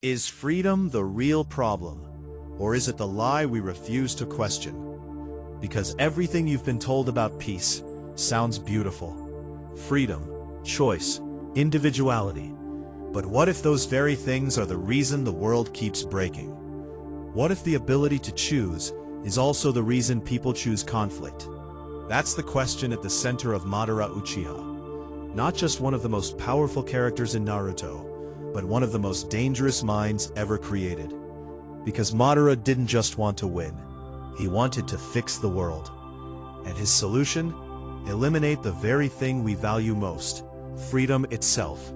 Is freedom the real problem, or is it the lie we refuse to question? Because everything you've been told about peace sounds beautiful. Freedom, choice, individuality. But what if those very things are the reason the world keeps breaking? What if the ability to choose is also the reason people choose conflict? That's the question at the center of Madara Uchiha. Not just one of the most powerful characters in Naruto, but one of the most dangerous minds ever created. Because Madara didn't just want to win, he wanted to fix the world. And his solution? Eliminate the very thing we value most, freedom itself.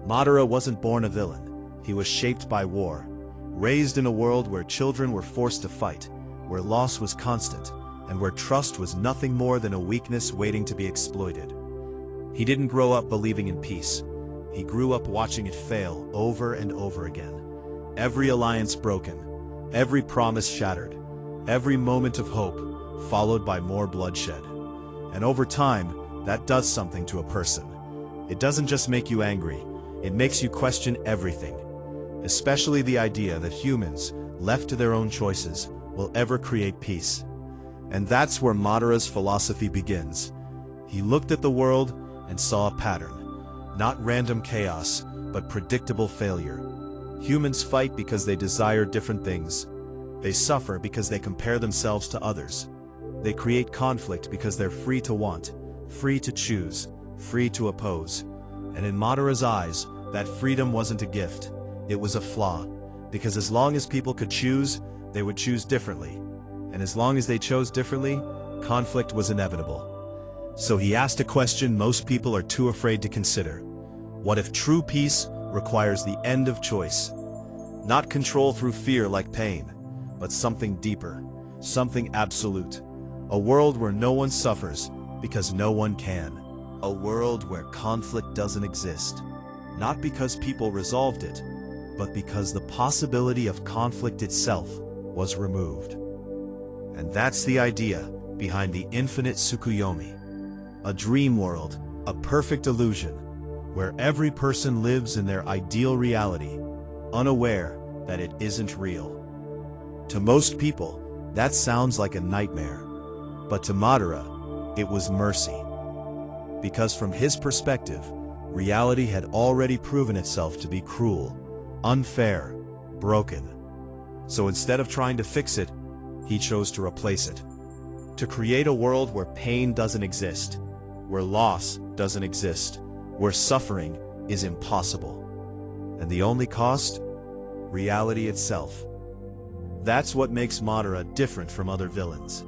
Madara wasn't born a villain. He was shaped by war, raised in a world where children were forced to fight, where loss was constant, and where trust was nothing more than a weakness waiting to be exploited. He didn't grow up believing in peace. He grew up watching it fail over and over again. Every alliance broken, every promise shattered, every moment of hope followed by more bloodshed. And over time, that does something to a person. It doesn't just make you angry, it makes you question everything. Especially the idea that humans, left to their own choices, will ever create peace. And that's where Madara's philosophy begins. He looked at the world and saw a pattern. Not random chaos, but predictable failure. Humans fight because they desire different things. They suffer because they compare themselves to others. They create conflict because they're free to want, free to choose, free to oppose. And in Madara's eyes, that freedom wasn't a gift. It was a flaw. Because as long as people could choose, they would choose differently. And as long as they chose differently, conflict was inevitable. So he asked a question most people are too afraid to consider. What if true peace requires the end of choice? Not control through fear like pain, but something deeper, something absolute. A world where no one suffers because no one can. A world where conflict doesn't exist. Not because people resolved it, but because the possibility of conflict itself was removed. And that's the idea behind the Infinite Tsukuyomi. A dream world, a perfect illusion, where every person lives in their ideal reality, unaware that it isn't real. To most people, that sounds like a nightmare. But to Madara, it was mercy. Because from his perspective, reality had already proven itself to be cruel, unfair, broken. So instead of trying to fix it, he chose to replace it. To create a world where pain doesn't exist, where loss doesn't exist, where suffering is impossible. And the only cost? Reality itself. That's what makes Madara different from other villains.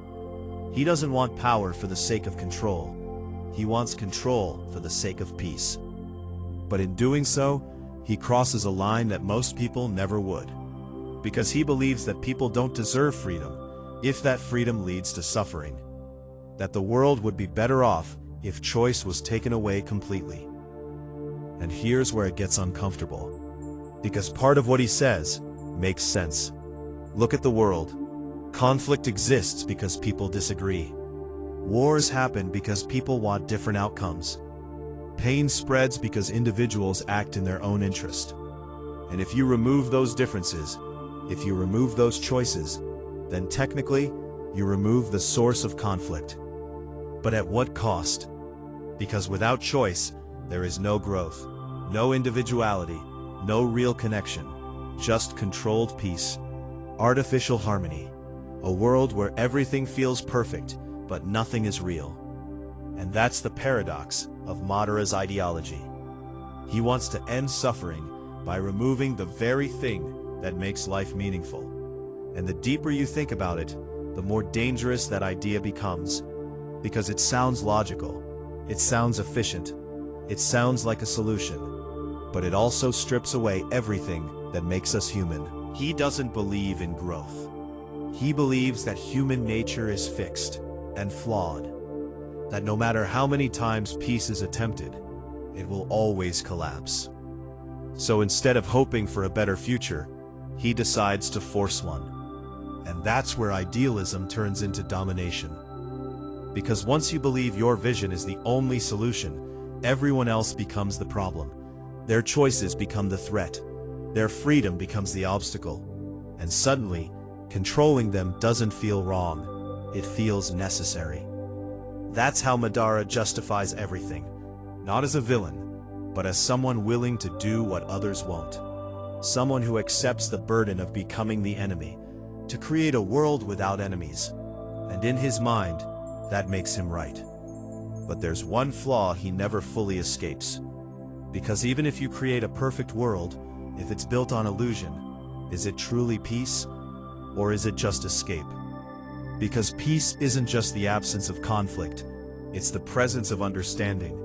He doesn't want power for the sake of control. He wants control for the sake of peace. But in doing so, he crosses a line that most people never would. Because he believes that people don't deserve freedom if that freedom leads to suffering. That the world would be better off if choice was taken away completely. And here's where it gets uncomfortable. Because part of what he says makes sense. Look at the world. Conflict exists because people disagree. Wars happen because people want different outcomes. Pain spreads because individuals act in their own interest. And if you remove those differences, if you remove those choices, then technically, you remove the source of conflict. But at what cost? Because without choice, there is no growth, no individuality, no real connection, just controlled peace, artificial harmony, a world where everything feels perfect, but nothing is real. And that's the paradox of Madara's ideology. He wants to end suffering by removing the very thing that makes life meaningful. And the deeper you think about it, the more dangerous that idea becomes. Because it sounds logical, it sounds efficient, it sounds like a solution, but it also strips away everything that makes us human. He doesn't believe in growth. He believes that human nature is fixed and flawed, that no matter how many times peace is attempted, it will always collapse. So instead of hoping for a better future, he decides to force one. And that's where idealism turns into domination. Because once you believe your vision is the only solution, everyone else becomes the problem. Their choices become the threat. Their freedom becomes the obstacle, and suddenly, controlling them doesn't feel wrong, it feels necessary. That's how Madara justifies everything, not as a villain, but as someone willing to do what others won't. Someone who accepts the burden of becoming the enemy, to create a world without enemies. And in his mind, that makes him right. But there's one flaw he never fully escapes. Because even if you create a perfect world, if it's built on illusion, is it truly peace? Or is it just escape? Because peace isn't just the absence of conflict, it's the presence of understanding.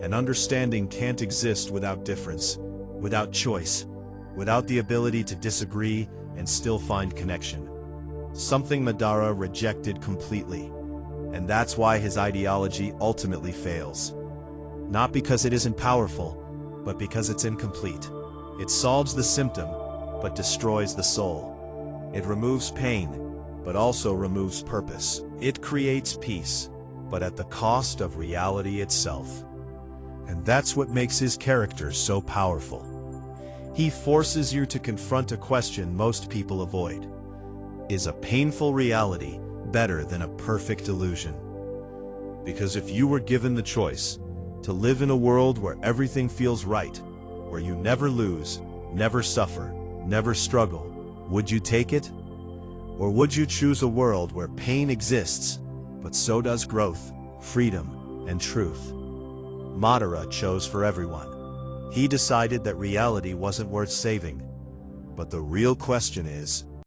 And understanding can't exist without difference, without choice, without the ability to disagree and still find connection. Something Madara rejected completely. And that's why his ideology ultimately fails. Not because it isn't powerful, but because it's incomplete. It solves the symptom, but destroys the soul. It removes pain, but also removes purpose. It creates peace, but at the cost of reality itself. And that's what makes his character so powerful. He forces you to confront a question most people avoid. Is a painful reality better than a perfect illusion? Because if you were given the choice to live in a world where everything feels right, where you never lose, never suffer, never struggle, would you take it? Or would you choose a world where pain exists, but so does growth, freedom, and truth? Madara chose for everyone. He decided that reality wasn't worth saving. But the real question is,